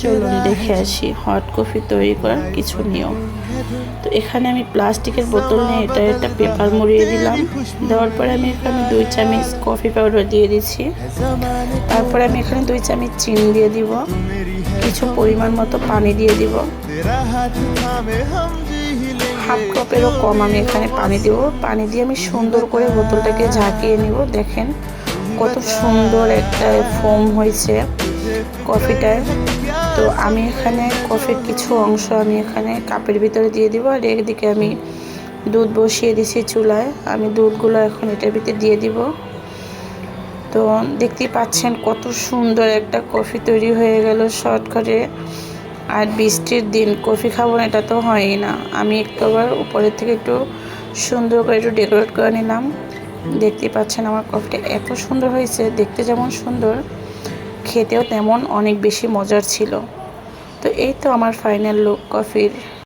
চলুন দেখে আসি হট কফি তৈরি করার কিছু নিয়ম। তো এখানে আমি প্লাস্টিকের বোতল নিয়ে এটা পেপার মুড়িয়ে দিলাম। দেওয়ার পরে আমি এখানে 2 চামচ কফি পাউডার দিয়ে দিচ্ছি। তারপরে আমি এখানে 2 চামচ চিনি দিয়ে দিব, কিছু পরিমাণ মতো পানি দিয়ে দিব। হাফ কাপেরও কম আমি এখানে পানি দেব। পানি দিয়ে আমি সুন্দর করে বোতলটাকে ঝাঁকিয়ে নিব। দেখেন কত সুন্দর একটা ফোম হয়েছে কফিটার। তো আমি এখানে কফির কিছু অংশ আমি এখানে কাপের ভিতরে দিয়ে দিব, আর এদিকে আমি দুধ বসিয়ে দিছি চুলায়। আমি দুধগুলো এখন এটার ভিতরে দিয়ে দিব। তো দেখতেই পাচ্ছেন কত সুন্দর একটা কফি তৈরি হয়ে গেল শর্টকাটে। আর বৃষ্টির দিন কফি খাবো না এটা তো হয়ই না। আমি একটুবার উপরের থেকে একটু সুন্দর করে একটু ডেকোরেট করে নিলাম। দেখতেই পাচ্ছেন আমার কফিটা এত সুন্দর হয়েছে, দেখতে যেমন সুন্দর খেতেও তেমন অনেক বেশি মজার ছিল। তো এই তো আমার ফাইনাল লুক কফির।